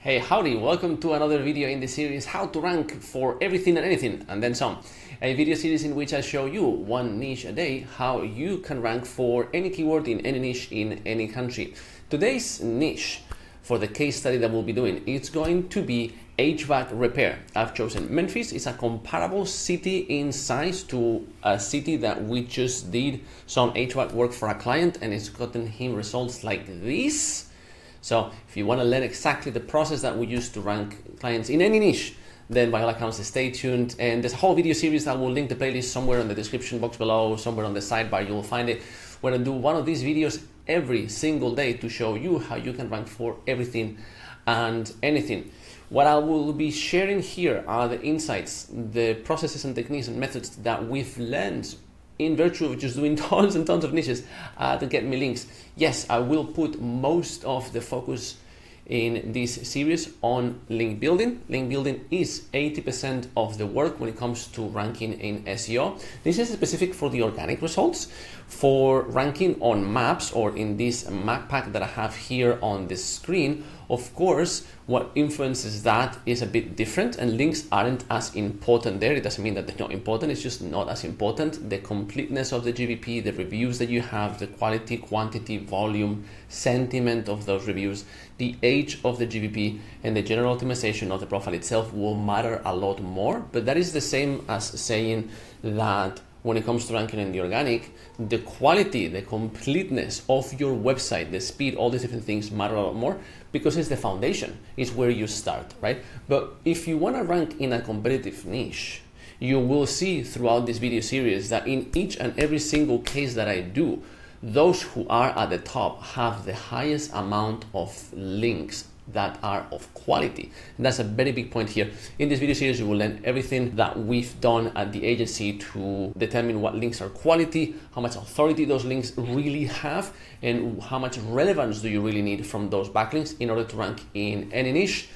Hey, howdy, welcome to another video in the series How to Rank for Everything and Anything and Then Some. A video series in which I show you one niche a day, how you can rank for any keyword in any niche in any country. Today's niche for the case study that we'll be doing, it's going to be HVAC repair. I've chosen Memphis. It's a comparable city in size to a city that we just did some HVAC work for a client and it's gotten him results like this. So if you want to learn exactly the process that we use to rank clients in any niche, then by all accounts, stay tuned. And there's a whole video series that will link the playlist somewhere in the description box below, somewhere on the sidebar, you'll find it. We're going to do one of these videos every single day to show you how you can rank for everything and anything. What I will be sharing here are the insights, the processes and techniques and methods that we've learned in virtue of just doing tons and tons of niches to get me links. Yes, I will put most of the focus in this series on link building. Link building is 80% of the work when it comes to ranking in SEO. This is specific for the organic results. For ranking on maps or in this map pack that I have here on the screen, of course, what influences that is a bit different and links aren't as important there. It doesn't mean that they're not important, it's just not as important. The completeness of the GBP, the reviews that you have, the quality, quantity, volume, sentiment of those reviews, the age of the GBP, and the general optimization of the profile itself will matter a lot more. But that is the same as saying that when it comes to ranking in the organic, the quality, the completeness of your website, the speed, all these different things matter a lot more because it's the foundation, it's where you start, right? But if you want to rank in a competitive niche, you will see throughout this video series that in each and every single case that I do, those who are at the top have the highest amount of links that are of quality. And that's a very big point here. In this video series, you will learn everything that we've done at the agency to determine what links are quality, how much authority those links really have, and how much relevance do you really need from those backlinks in order to rank in any niche.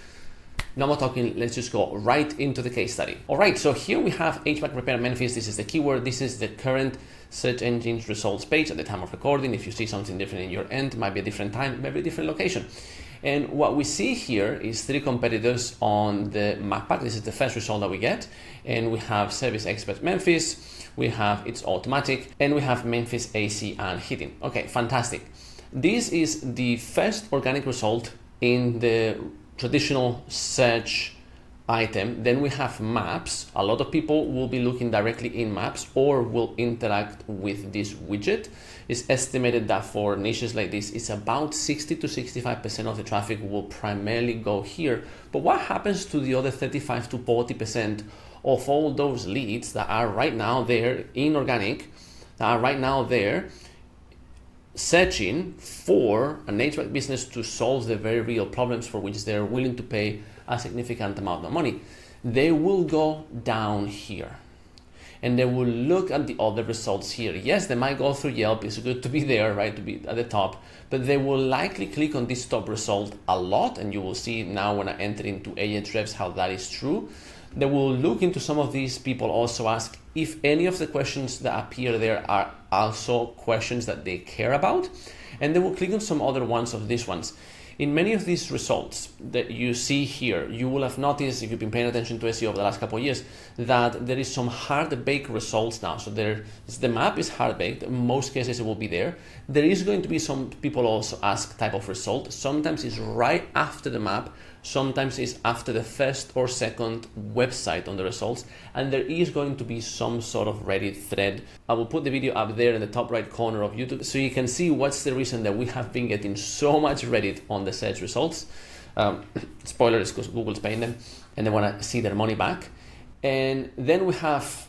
No more talking, let's just go right into the case study. All right, so here we have HVAC repair Memphis. This is the keyword. This is the current search engine results page at the time of recording. If you see something different in your end, it might be a different time, maybe a different location. And what we see here is three competitors on the map pack. This is the first result that we get. And we have Service Expert Memphis, we have It's Automatic, and we have Memphis AC and Heating. Okay, fantastic. This is the first organic result in the traditional search item. Then we have maps. A lot of people will be looking directly in maps or will interact with this widget. It's estimated that for niches like this, it's about 60 to 65% of the traffic will primarily go here. But what happens to the other 35 to 40% of all those leads that are right now there in organic, that are right now there searching for an HVAC business to solve the very real problems for which they're willing to pay a significant amount of money? They will go down here and they will look at the other results here. Yes, they might go through Yelp. It's good to be there, right, to be at the top, but they will likely click on this top result a lot, and you will see now when I enter into Ahrefs how that is true. They will look into some of these people, also ask if any of the questions that appear there are also questions that they care about, and they will click on some other ones of these ones. In many of these results that you see here, you will have noticed, if you've been paying attention to SEO over the last couple of years, that there is some hard-baked results now. So the map is hard-baked. In most cases, it will be there. There is going to be some people also ask type of result. Sometimes it's right after the map. Sometimes it's after the first or second website on the results, and there is going to be some sort of Reddit thread. I will put the video up there in the top right corner of YouTube so you can see what's the reason that we have been getting so much Reddit on the search results. Spoiler is because Google's paying them and they want to see their money back. And then we have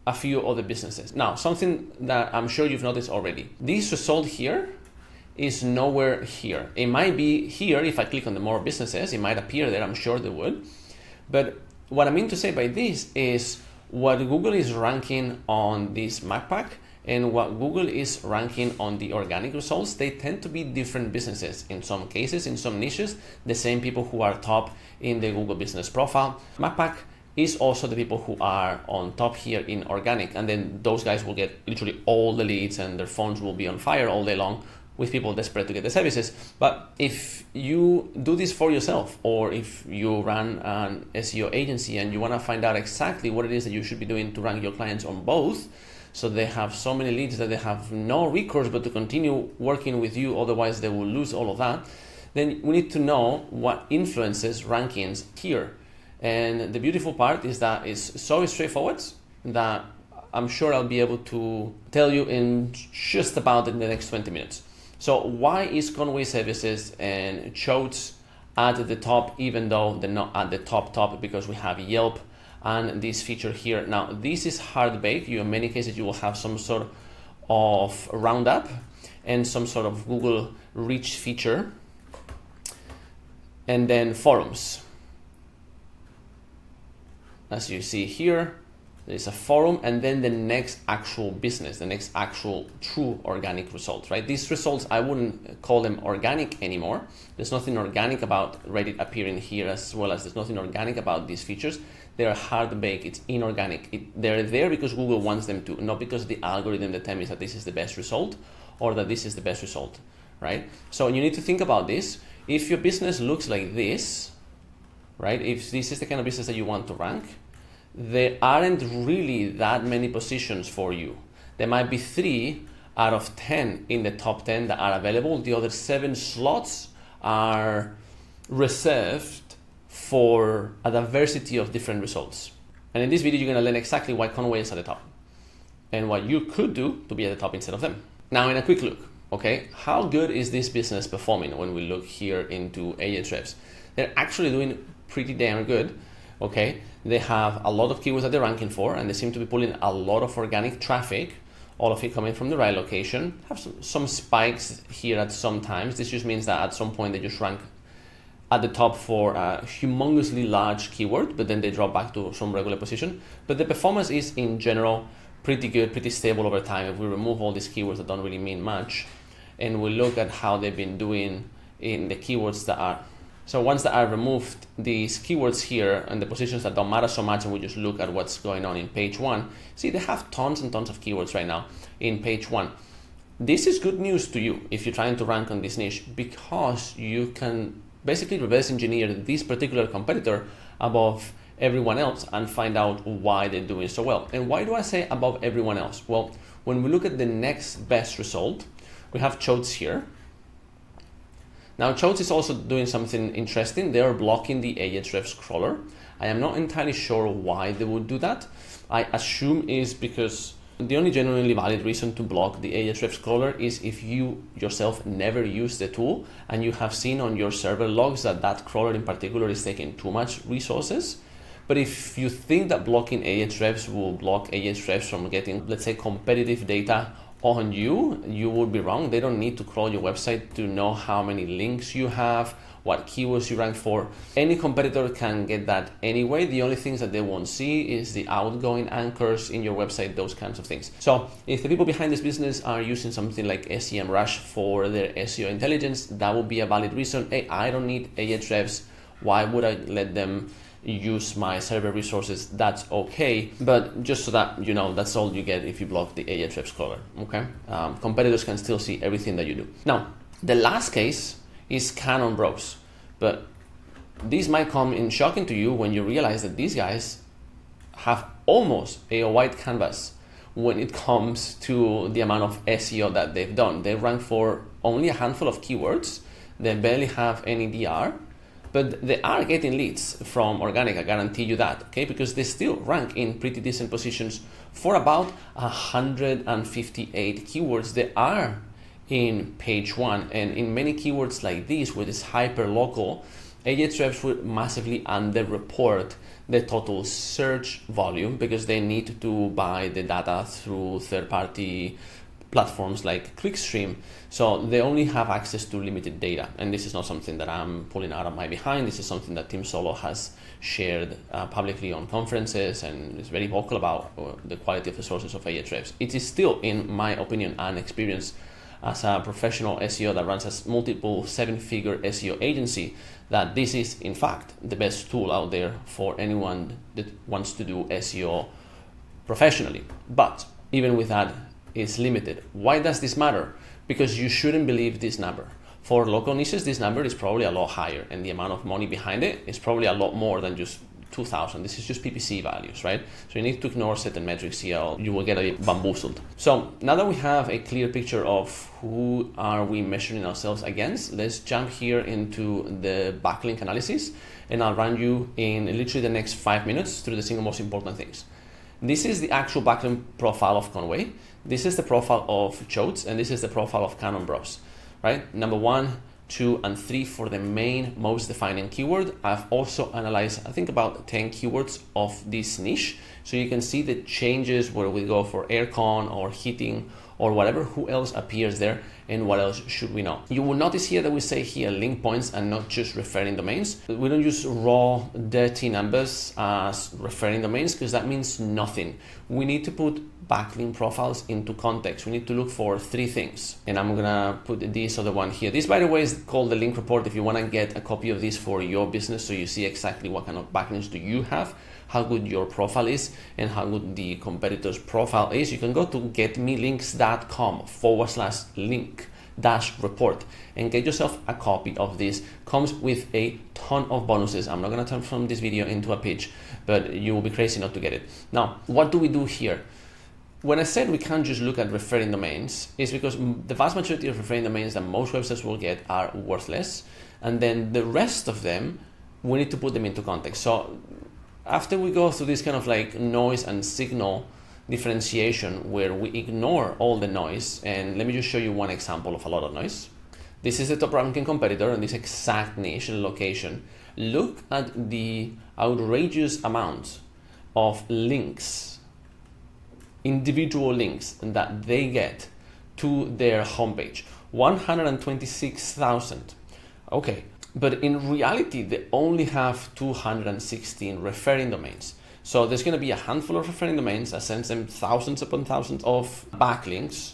a few other businesses. Now, something that I'm sure you've noticed already. This result here is nowhere here. It might be here if I click on the more businesses, it might appear there, I'm sure they would. But what I mean to say by this is what Google is ranking on this map pack and what Google is ranking on the organic results, they tend to be different businesses. In some cases, in some niches, the same people who are top in the Google business profile. Map pack is also the people who are on top here in organic, and then those guys will get literally all the leads and their phones will be on fire all day long with people desperate to get the services. But if you do this for yourself, or if you run an SEO agency and you want to find out exactly what it is that you should be doing to rank your clients on both, so they have so many leads that they have no recourse but to continue working with you, otherwise they will lose all of that, then we need to know what influences rankings here. And the beautiful part is that it's so straightforward that I'm sure I'll be able to tell you in just about in the next 20 minutes. So why is Conway Services and Choads at the top, even though they're not at the top? Because we have Yelp and this feature here. Now, this is hard baked. In many cases, you will have some sort of roundup and some sort of Google reach feature, and then forums. As you see here, there's a forum, and then the next actual business, the next actual true organic results, right? These results, I wouldn't call them organic anymore. There's nothing organic about Reddit appearing here, as well as there's nothing organic about these features. They're hard baked, it's inorganic. They're there because Google wants them to, not because the algorithm determines that this is the best result or that this is the best result, right? So you need to think about this. If your business looks like this, right? If this is the kind of business that you want to rank, there aren't really that many positions for you. There might be 3 out of 10 in the top 10 that are available. The other 7 slots are reserved for a diversity of different results. And in this video, you're gonna learn exactly why Conway is at the top and what you could do to be at the top instead of them. Now, in a quick look, okay, how good is this business performing when we look here into Ahrefs? They're actually doing pretty damn good. Okay, they have a lot of keywords that they're ranking for, and they seem to be pulling a lot of organic traffic, all of it coming from the right location. Have some spikes here at some times. This just means that at some point they just rank at the top for a humongously large keyword, but then they drop back to some regular position. But the performance is in general pretty good, pretty stable over time. If we remove all these keywords that don't really mean much, and we look at how they've been doing in the keywords that are, so once that I removed these keywords here and the positions that don't matter so much, and we just look at what's going on in page 1, see they have tons and tons of keywords right now in page 1. This is good news to you if you're trying to rank on this niche, because you can basically reverse engineer this particular competitor above everyone else and find out why they're doing so well. And why do I say above everyone else? Well, when we look at the next best result, we have Choads here. Now, Choads is also doing something interesting. They are blocking the Ahrefs crawler. I am not entirely sure why they would do that. I assume is because the only genuinely valid reason to block the Ahrefs crawler is if you yourself never use the tool and you have seen on your server logs that that crawler in particular is taking too much resources. But if you think that blocking Ahrefs will block Ahrefs from getting, let's say, competitive data on you, you would be wrong. They don't need to crawl your website to know how many links you have, what keywords you rank for. Any competitor can get that anyway. The only things that they won't see is the outgoing anchors in your website, those kinds of things. So if the people behind this business are using something like SEMrush for their SEO intelligence, that would be a valid reason. Hey, I don't need Ahrefs. Why would I let them use my server resources? That's okay, but just so that you know, that's all you get if you block the Ahrefs crawler. Okay, competitors can still see everything that you do. Now, the last case is Canon Bros, but this might come in shocking to you when you realize that these guys have almost a white canvas when it comes to the amount of SEO that they've done. They rank for only a handful of keywords. They barely have any DR. But they are getting leads from organic, I guarantee you that, okay? Because they still rank in pretty decent positions for about 158 keywords. They are in page 1, and in many keywords like this, with this hyper-local, Ahrefs would massively underreport the total search volume because they need to buy the data through third-party platforms like Clickstream. So they only have access to limited data. And this is not something that I'm pulling out of my behind. This is something that Tim Solo has shared publicly on conferences and is very vocal about the quality of the sources of Ahrefs. It is still, in my opinion and experience as a professional SEO that runs a multiple 7-figure SEO agency, that this is in fact the best tool out there for anyone that wants to do SEO professionally. But even with that, is limited. Why does this matter? because you shouldn't believe this number. For local niches, this number is probably a lot higher, and the amount of money behind it is probably a lot more than just 2,000. This is just PPC values, right? So you need to ignore certain metrics here, or you will get a bit bamboozled. So now that we have a clear picture of who are we measuring ourselves against, let's jump here into the backlink analysis, and I'll run you in literally the next 5 minutes through the single most important things. This is the actual backlink profile of Conway. This is the profile of Choads, and this is the profile of Canon Bros, right? Number 1, 2, and 3 for the main most defining keyword. I've also analyzed, I think, about 10 keywords of this niche. So you can see the changes where we go for aircon or heating or whatever, who else appears there and what else should we know. You will notice here that we say here link points and not just referring domains. We don't use raw dirty numbers as referring domains because that means nothing. We need to put backlink profiles into context. We need to look for 3 things, and I'm gonna put this other one here. This, by the way, is called the link report. If you want to get a copy of this for your business, so you see exactly what kind of backlinks do you have, how good your profile is, and how good the competitor's profile is, you can go to getmelinks.com/link-report and get yourself a copy of this. Comes with a ton of bonuses. I'm not gonna turn from this video into a pitch, but you will be crazy not to get it. Now, what do we do here? When I said we can't just look at referring domains, it's because the vast majority of referring domains that most websites will get are worthless, and then the rest of them, we need to put them into context. So after we go through this kind of like noise and signal differentiation where we ignore all the noise, and let me just show you one example of a lot of noise. This is the top ranking competitor in this exact niche and location. Look at the outrageous amount of links, individual links that they get to their homepage. 126,000. Okay, but in reality, they only have 216 referring domains. So there's going to be a handful of referring domains that sends them thousands upon thousands of backlinks.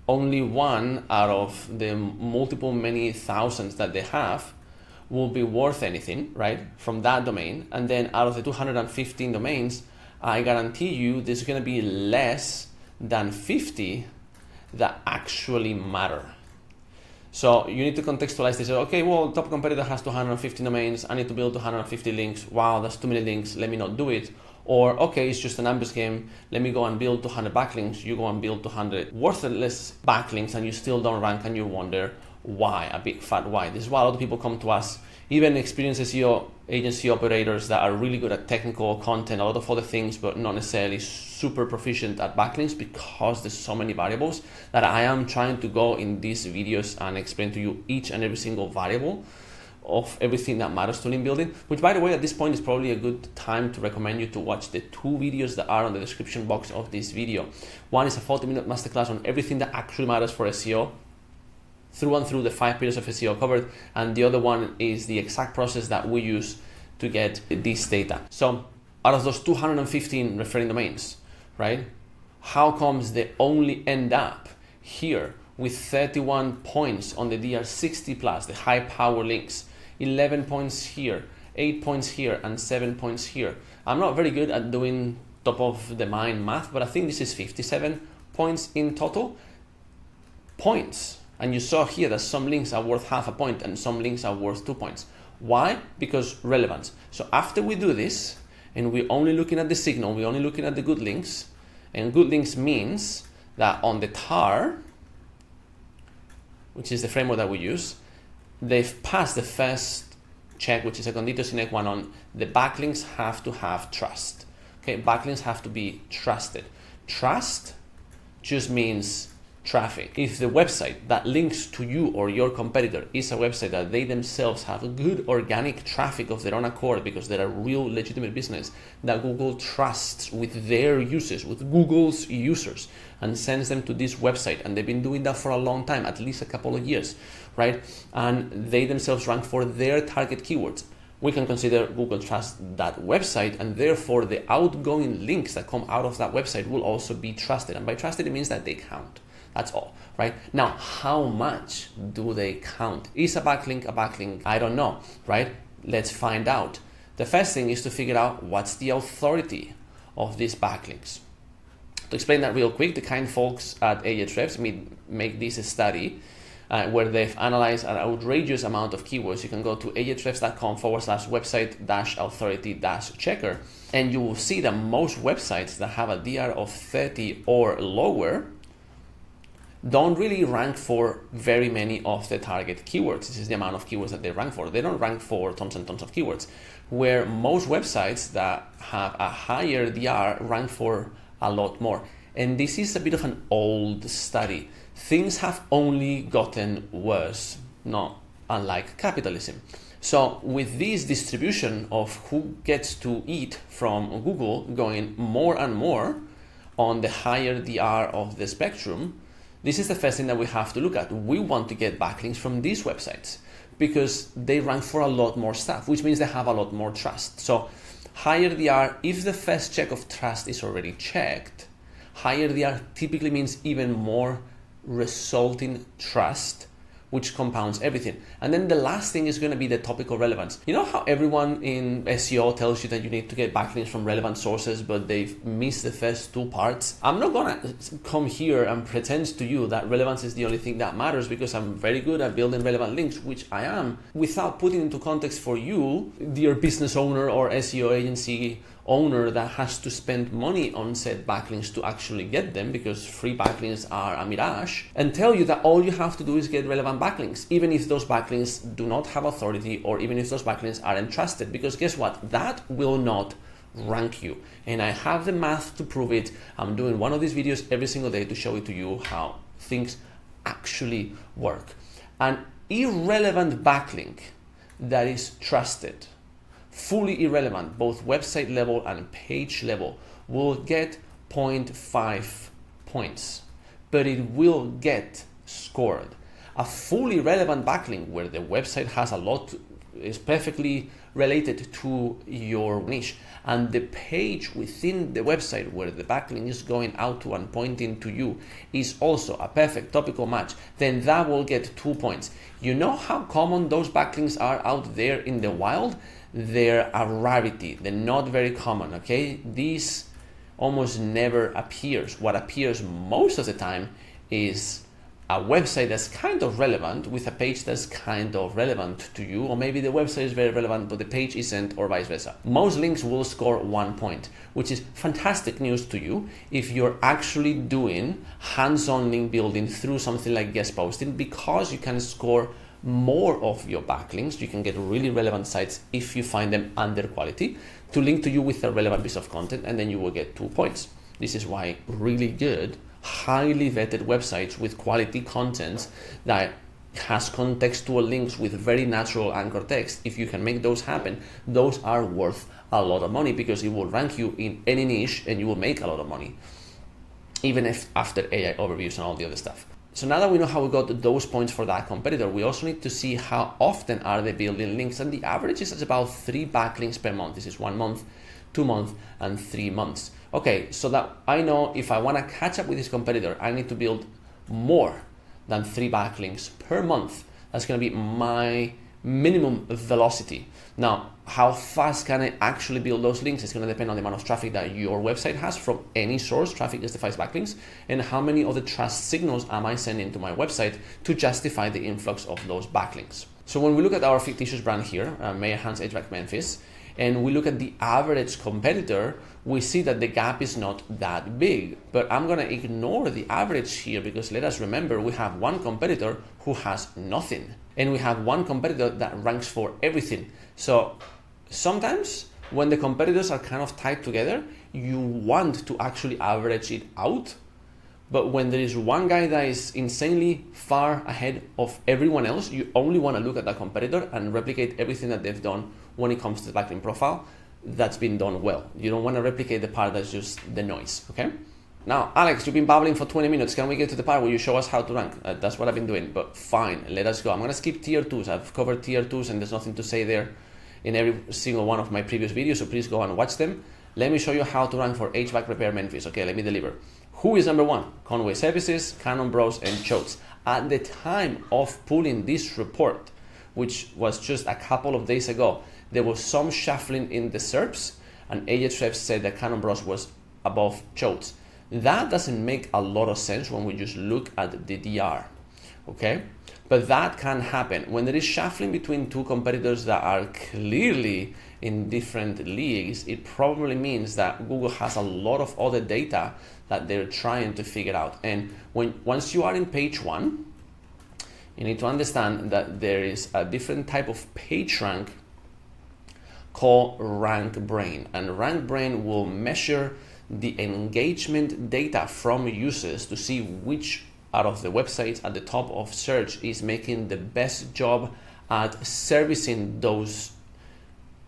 Only one out of the multiple many thousands that they have will be worth anything, right, from that domain. And then out of the 215 domains, I guarantee you there's going to be less than 50 that actually matter. So you need to contextualize this. Okay, well, top competitor has 250 domains. I need to build 250 links. Wow, that's too many links. Let me not do it. Or, okay, it's just a numbers game. Let me go and build 200 backlinks. You go and build 200 worthless backlinks and you still don't rank, and you wonder why, a big fat why. This is why a lot of people come to us, even experienced SEO agency operators that are really good at technical content, a lot of other things, but not necessarily super proficient at backlinks, because there's so many variables that I am trying to go in these videos and explain to you each and every single variable of everything that matters to link building, which, by the way, at this point is probably a good time to recommend you to watch the 2 videos that are on the description box of this video. One is a 40-minute masterclass on everything that actually matters for SEO, through and through the 5 pillars of SEO covered, and the other one is the exact process that we use to get this data. So out of those 215 referring domains, right, how comes they only end up here with 31 points on the DR60 plus, the high power links, 11 points here, 8 points here, and 7 points here? I'm not very good at doing top of the mind math, but I think this is 57 points in total points. And you saw here that some links are worth half a point and some links are worth 2 points. Why? Because relevance. So after we do this, and we're only looking at the signal, we're only looking at the good links, and good links means that on the TAR, which is the framework that we use, they've passed the first check, which is a condito sine qua non. The backlinks have to have trust. Okay, backlinks have to be trusted. Trust just means traffic. If the website that links to you or your competitor is a website that they themselves have a good organic traffic of their own accord, because they're a real legitimate business that Google trusts with their users, with Google's users, and sends them to this website, and they've been doing that for a long time, at least a couple of years, right? And they themselves rank for their target keywords, we can consider Google trusts that website, and therefore the outgoing links that come out of that website will also be trusted. And by trusted, it means that they count. That's all, right? Now, how much do they count? Is a backlink a backlink? I don't know, right? Let's find out. The first thing is to figure out what's the authority of these backlinks. To explain that real quick, the kind folks at Ahrefs make this study where they've analyzed an outrageous amount of keywords. You can go to ahrefs.com/website-authority-checker, and you will see that most websites that have a DR of 30 or lower don't really rank for very many of the target keywords. This is the amount of keywords that they rank for. They don't rank for tons and tons of keywords, where most websites that have a higher DR rank for a lot more. And this is a bit of an old study. Things have only gotten worse, not unlike capitalism. So with this distribution of who gets to eat from Google going more and more on the higher DR of the spectrum, this is the first thing that we have to look at. We want to get backlinks from these websites because they rank for a lot more stuff, which means they have a lot more trust. So higher DR, if the first check of trust is already checked, higher DR typically means even more resulting trust, which compounds everything. And then the last thing is going to be the topical relevance. You know how everyone in SEO tells you that you need to get backlinks from relevant sources, but they've missed the first two parts? I'm not going to come here and pretend to you that relevance is the only thing that matters, because I'm very good at building relevant links, which I am, without putting into context for you, dear business owner or SEO agency owner that has to spend money on said backlinks to actually get them, because free backlinks are a mirage, and tell you that all you have to do is get relevant backlinks, even if those backlinks do not have authority, or even if those backlinks aren't trusted, because guess what? That will not rank you. And I have the math to prove it. I'm doing one of these videos every single day to show it to you how things actually work. An irrelevant backlink that is trusted, fully irrelevant, both website level and page level, will get 0.5 points, but it will get scored. A fully relevant backlink where the website has a lot, is perfectly related to your niche, and the page within the website where the backlink is going out to and pointing to you is also a perfect topical match, then that will get 2 points. You know how common those backlinks are out there in the wild? They're a rarity. They're not very common, okay? These almost never appears. What appears most of the time is a website that's kind of relevant with a page that's kind of relevant to you, or maybe the website is very relevant but the page isn't, or vice versa. Most links will score 1 point, which is fantastic news to you if you're actually doing hands-on link building through something like guest posting, because you can score more of your backlinks. You can get really relevant sites if you find them under quality to link to you with a relevant piece of content, and then you will get 2 points. This is why really good, highly vetted websites with quality content that has contextual links with very natural anchor text, if you can make those happen, those are worth a lot of money, because it will rank you in any niche and you will make a lot of money, even if after AI overviews and all the other stuff. So now that we know how we got those points for that competitor, we also need to see how often are they building links, and the average is at about 3 backlinks per month. This is 1 month, 2 months, and 3 months. Okay, so that I know if I want to catch up with this competitor, I need to build more than 3 backlinks per month. That's going to be my minimum velocity. Now, how fast can I actually build those links? It's going to depend on the amount of traffic that your website has from any source. Traffic justifies backlinks. And how many of the trust signals am I sending to my website to justify the influx of those backlinks? So when we look at our fictitious brand here, Mayor Hans HVAC Memphis, and we look at the average competitor, we see that the gap is not that big. But I'm going to ignore the average here, because let us remember, we have one competitor who has nothing, and we have one competitor that ranks for everything. So sometimes when the competitors are kind of tied together, you want to actually average it out. But when there is one guy that is insanely far ahead of everyone else, you only want to look at that competitor and replicate everything that they've done when it comes to the backlink profile that's been done well. You don't want to replicate the part that's just the noise, okay? Now, Alex, you've been babbling for 20 minutes. Can we get to the part where you show us how to rank? That's what I've been doing, but fine, let us go. I'm going to skip tier 2s. I've covered tier 2s and there's nothing to say there in every single one of my previous videos, so please go and watch them. Let me show you how to rank for HVAC repair Memphis. Okay, let me deliver. Who is number 1? Conway Services, Cannon Bros, and Choates. At the time of pulling this report, which was just a couple of days ago, there was some shuffling in the SERPs, and Ahrefs said that Cannon Bros was above Choates. That doesn't make a lot of sense when we just look at the DR, okay? But that can happen when there is shuffling between two competitors that are clearly in different leagues. It probably means that Google has a lot of other data that they're trying to figure out. And once you are in page one, you need to understand that there is a different type of page rank called rank brain, and rank brain will measure the engagement data from users to see which out of the websites at the top of search is making the best job at servicing those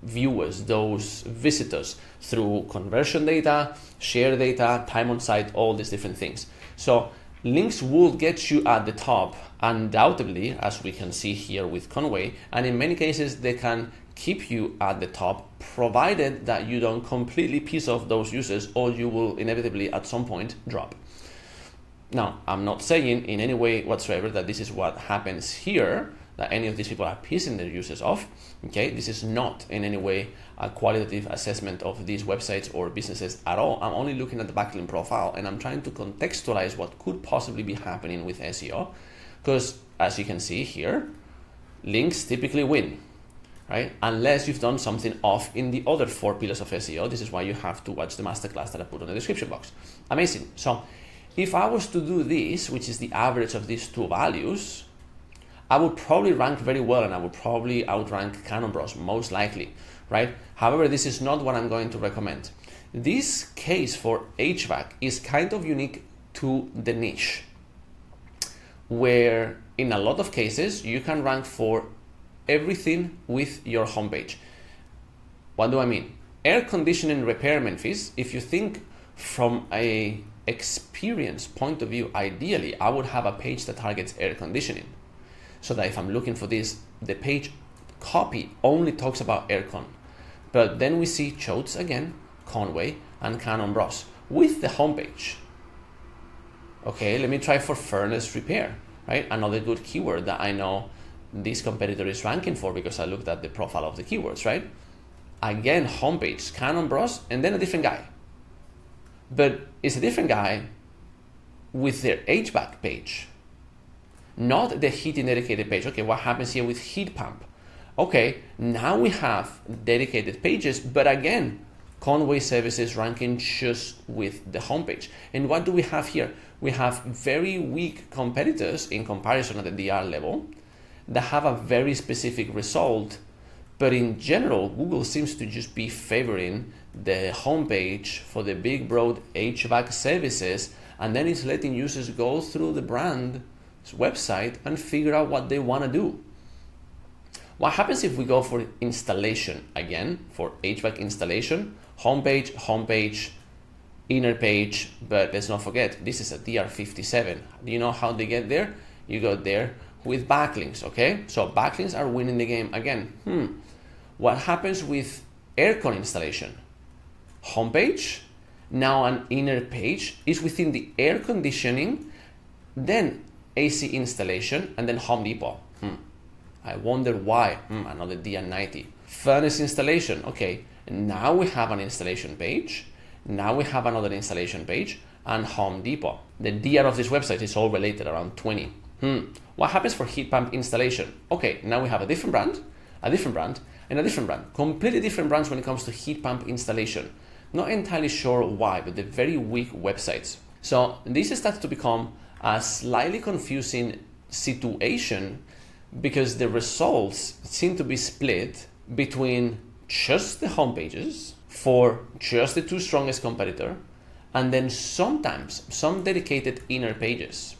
viewers, those visitors, through conversion data, share data, time on site, all these different things. So links will get you at the top undoubtedly, as we can see here with Conway, and in many cases they can keep you at the top, provided that you don't completely piss off those users, or you will inevitably at some point drop. Now, I'm not saying in any way whatsoever that this is what happens here, that any of these people are pissing their users off. Okay, this is not in any way a qualitative assessment of these websites or businesses at all. I'm only looking at the backlink profile, and I'm trying to contextualize what could possibly be happening with SEO, because as you can see here, links typically win, right? Unless you've done something off in the other 4 pillars of SEO. This is why you have to watch the masterclass that I put on the description box. Amazing. So if I was to do this, which is the average of these two values, I would probably rank very well, and I would probably outrank Canon Bros, most likely, right? However, this is not what I'm going to recommend. This case for HVAC is kind of unique to the niche, where in a lot of cases you can rank for everything with your homepage. What do I mean? Air conditioning repair Memphis, if you think from a experience point of view, ideally I would have a page that targets air conditioning, so that if I'm looking for this, the page copy only talks about aircon. But then we see Choates again, Conway, and Canon Bros with the homepage. Okay, let me try for furnace repair, right? Another good keyword that I know this competitor is ranking for because I looked at the profile of the keywords, right? Again, homepage, Canon Bros, and then a different guy. But it's a different guy with their HVAC page, not the heating dedicated page. Okay, what happens here with heat pump? Okay, now we have dedicated pages, but again, Conway Services ranking just with the homepage. And what do we have here? We have very weak competitors in comparison at the DR level that have a very specific result, but in general, Google seems to just be favoring the homepage for the big broad HVAC services, and then it's letting users go through the brand's website and figure out what they want to do. What happens if we go for installation again, for HVAC installation, homepage, inner page, but let's not forget, this is a DR57. Do you know how they get there? You go there with backlinks, okay? So backlinks are winning the game again. What happens with aircon installation? Homepage, now an inner page is within the air conditioning, then AC installation, and then Home Depot. I wonder why. Another DR90. Furnace installation, okay. Now we have an installation page, now we have another installation page, and Home Depot. The DR of this website is all related, around 20. What happens for heat pump installation? Okay, now we have a different brand, and a different brand. Completely different brands when it comes to heat pump installation. Not entirely sure why, but they're very weak websites. So this starts to become a slightly confusing situation because the results seem to be split between just the homepages for just the two strongest competitor, and then sometimes some dedicated inner pages.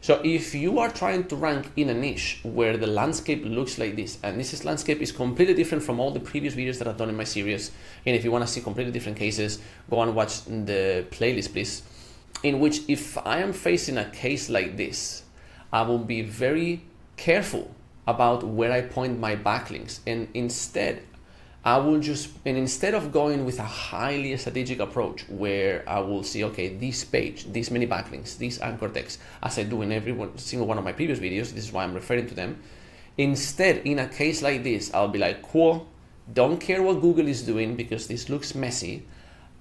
So if you are trying to rank in a niche where the landscape looks like this, and this landscape is completely different from all the previous videos that I've done in my series, and if you want to see completely different cases, go and watch the playlist, please, in which if I am facing a case like this, I will be very careful about where I point my backlinks, and instead of going with a highly strategic approach where I will see, okay, this page, these many backlinks, these anchor text, as I do in every single one of my previous videos, this is why I'm referring to them. Instead, in a case like this, I'll be like, cool, don't care what Google is doing because this looks messy.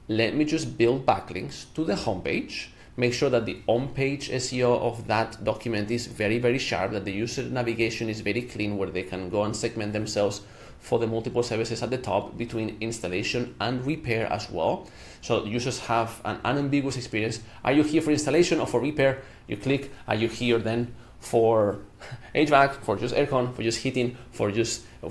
let me just build backlinks to the homepage, make sure that the on-page SEO of that document is very, very sharp, that the user navigation is very clean, where they can go and segment themselves for the multiple services at the top between installation and repair as well. So users have an unambiguous experience. Are you here for installation or for repair? You click. Are you here then for HVAC, for just aircon, for just heating, for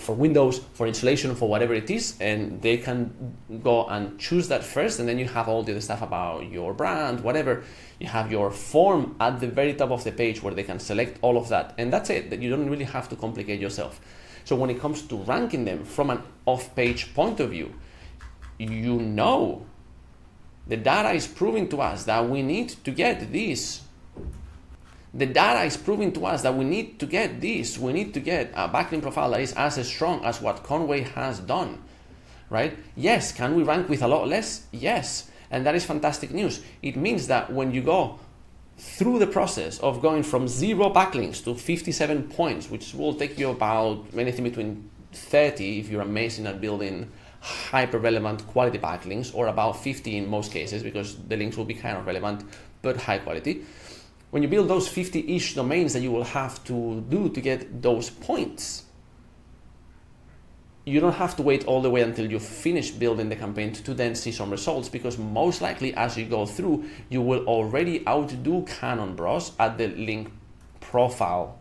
windows, for insulation, for whatever it is? And they can go and choose that first, and then you have all the other stuff about your brand, whatever. You have your form at the very top of the page where they can select all of that, and that's it. That you don't really have to complicate yourself. So when it comes to ranking them from an off-page point of view, you know, the data is proving to us that we need to get this. The data is proving to us that we need to get this. We need to get a backlink profile that is as strong as what Conway has done, right? Yes, can we rank with a lot less? Yes, and that is fantastic news. It means that when you go through the process of going from 0 backlinks to 57 points, which will take you about anything between 30 if you're amazing at building hyper relevant quality backlinks, or about 50 in most cases, because the links will be kind of relevant but high quality. When you build those 50-ish domains that you will have to do to get those points, you don't have to wait all the way until you finish building the campaign to then see some results, because most likely as you go through, you will already outdo Canon Bros at the link profile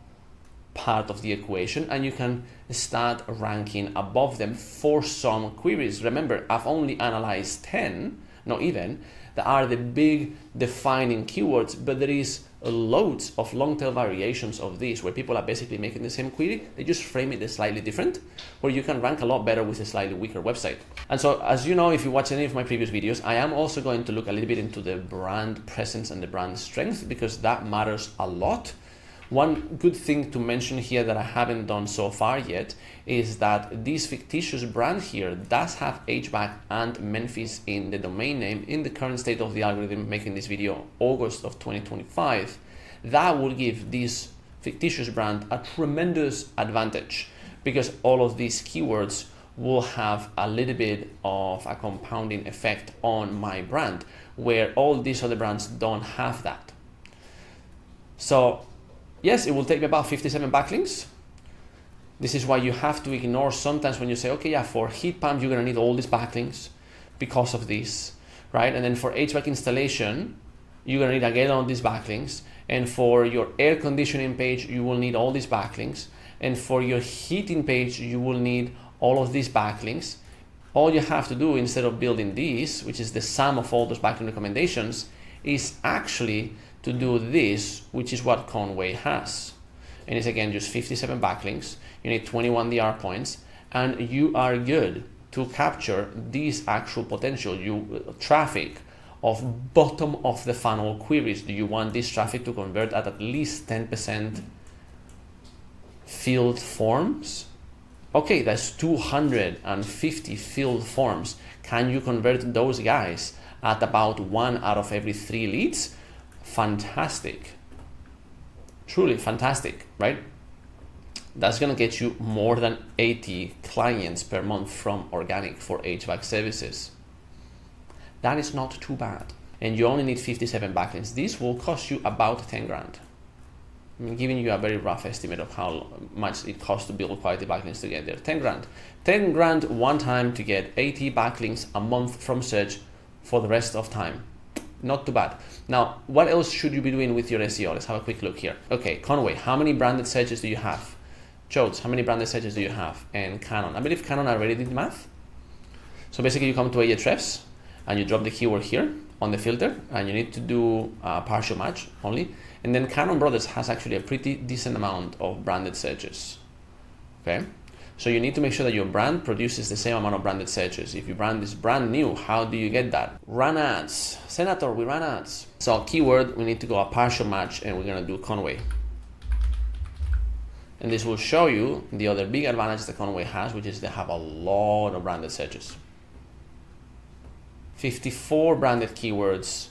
part of the equation, and you can start ranking above them for some queries. Remember, I've only analyzed 10, not even, that are the big defining keywords, but there is loads of long tail variations of these where people are basically making the same query, they just frame it slightly different, where you can rank a lot better with a slightly weaker website. And so, as you know, if you watch any of my previous videos, I am also going to look a little bit into the brand presence and the brand strength, because that matters a lot. One good thing to mention here that I haven't done so far yet is that this fictitious brand here does have HVAC and Memphis in the domain name in the current state of the algorithm, making this video August of 2025. That will give this fictitious brand a tremendous advantage, because all of these keywords will have a little bit of a compounding effect on my brand, where all these other brands don't have that. So yes, it will take me about 57 backlinks. This is why you have to ignore sometimes when you say, okay, yeah, for heat pump, you're gonna need all these backlinks because of this, right? And then for HVAC installation, you're gonna need again all these backlinks. And for your air conditioning page, you will need all these backlinks. And for your heating page, you will need all of these backlinks. All you have to do instead of building these, which is the sum of all those backlink recommendations, is actually to do this, which is what Conway has. And it's again just 57 backlinks. You need 21 DR points, and you are good to capture this actual potential traffic of bottom of the funnel queries. Do you want this traffic to convert at least 10% filled forms? Okay, that's 250 filled forms. Can you convert those guys at about 1 out of every 3 leads? Fantastic. Truly fantastic, right? That's gonna get you more than 80 clients per month from organic for HVAC services. That is not too bad. And you only need 57 backlinks. This will cost you about 10 grand. I'm giving you a very rough estimate of how much it costs to build quality backlinks to get there. 10 grand. 10 grand one time to get 80 backlinks a month from search for the rest of time. Not too bad. Now, what else should you be doing with your SEO? Let's have a quick look here. Okay, Conway, how many branded searches do you have? Jodes, how many branded searches do you have? And Canon, I believe Canon already did math. So basically you come to Ahrefs and you drop the keyword here on the filter, and you need to do a partial match only. And then Canon Brothers has actually a pretty decent amount of branded searches. Okay. So you need to make sure that your brand produces the same amount of branded searches. If your brand is brand new, how do you get that? Run ads. Senator, we run ads. So keyword, we need to go a partial match, and we're gonna do Conway. And this will show you the other big advantage that Conway has, which is they have a lot of branded searches. 54 branded keywords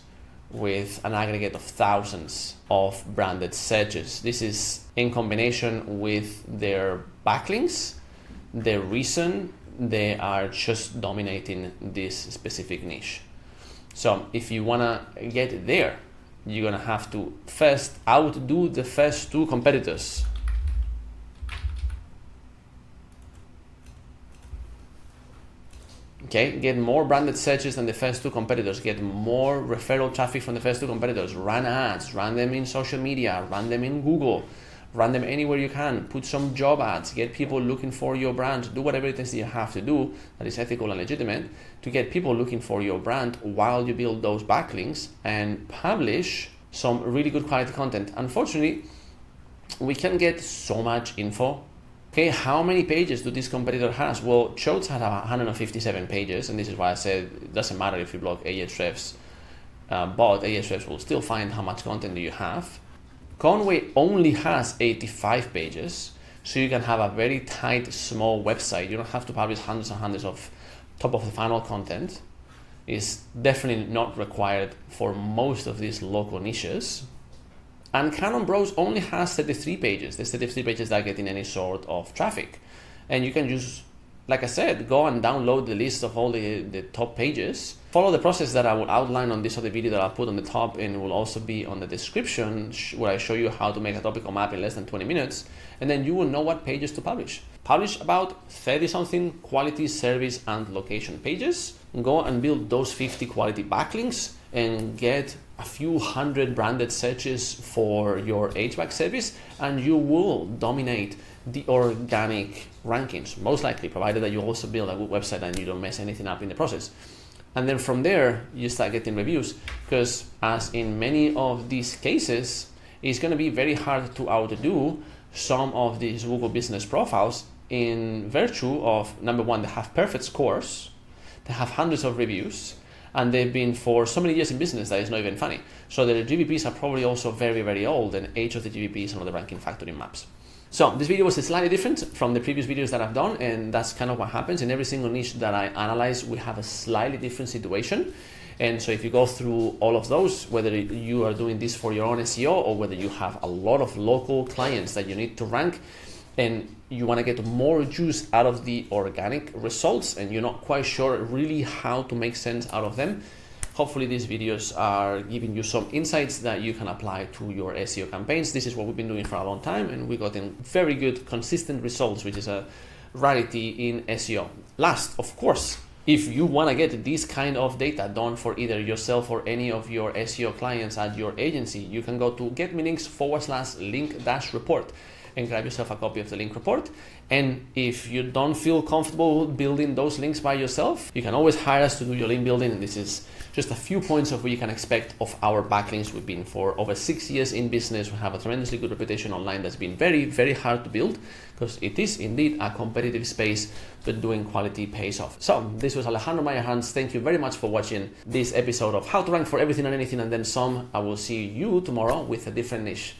with an aggregate of thousands of branded searches. This is in combination with their backlinks, the reason they are just dominating this specific niche. So if you wanna get there, you're gonna have to first outdo the first two competitors. Okay, get more branded searches than the first two competitors, get more referral traffic from the first two competitors, run ads, run them in social media, run them in Google, run them anywhere you can, put some job ads, get people looking for your brand, do whatever it is that you have to do that is ethical and legitimate to get people looking for your brand while you build those backlinks, and publish some really good quality content. Unfortunately, we can get so much info. Okay, how many pages do this competitor has? Well, Choats had 157 pages, and this is why I said it doesn't matter if you block Ahrefs bot, Ahrefs will still find how much content do you have. Conway only has 85 pages, so you can have a very tight, small website. You don't have to publish hundreds and hundreds of top of the funnel content. It's definitely not required for most of these local niches. And Canon Bros only has 33 pages. There's 33 pages that are getting any sort of traffic. And you can just, like I said, go and download the list of all the top pages. Follow the process that I will outline on this other video that I'll put on the top and will also be on the description, where I show you how to make a topical map in less than 20 minutes. And then you will know what pages to publish. Publish about 30 something quality, service and location pages. Go and build those 50 quality backlinks and get a few hundred branded searches for your HVAC service, and you will dominate the organic rankings, most likely, provided that you also build a good website and you don't mess anything up in the process. And then from there, you start getting reviews, because as in many of these cases, it's going to be very hard to outdo some of these Google business profiles in virtue of, number one, they have perfect scores, they have hundreds of reviews, and they've been for so many years in business that it's not even funny. So their GVPs are probably also very, very old, and age of the GVP is another ranking factor in maps. So this video was slightly different from the previous videos that I've done, and that's kind of what happens. In every single niche that I analyze, we have a slightly different situation. And so if you go through all of those, whether you are doing this for your own SEO or whether you have a lot of local clients that you need to rank, and you want to get more juice out of the organic results and you're not quite sure really how to make sense out of them, hopefully these videos are giving you some insights that you can apply to your SEO campaigns. This is what we've been doing for a long time, and we got in very good, consistent results, which is a rarity in SEO. Last, of course, if you want to get this kind of data done for either yourself or any of your SEO clients at your agency, you can go to getmelinks/link-report and grab yourself a copy of the link report. And if you don't feel comfortable building those links by yourself, you can always hire us to do your link building. And this is just a few points of what you can expect of our backlinks. We've been for over 6 years in business. We have a tremendously good reputation online that's been very, very hard to build, because it is indeed a competitive space, but doing quality pays off. So this was Alejandro Mayerhans. Thank you very much for watching this episode of How to Rank for Everything and Anything and Then Some. I will see you tomorrow with a different niche.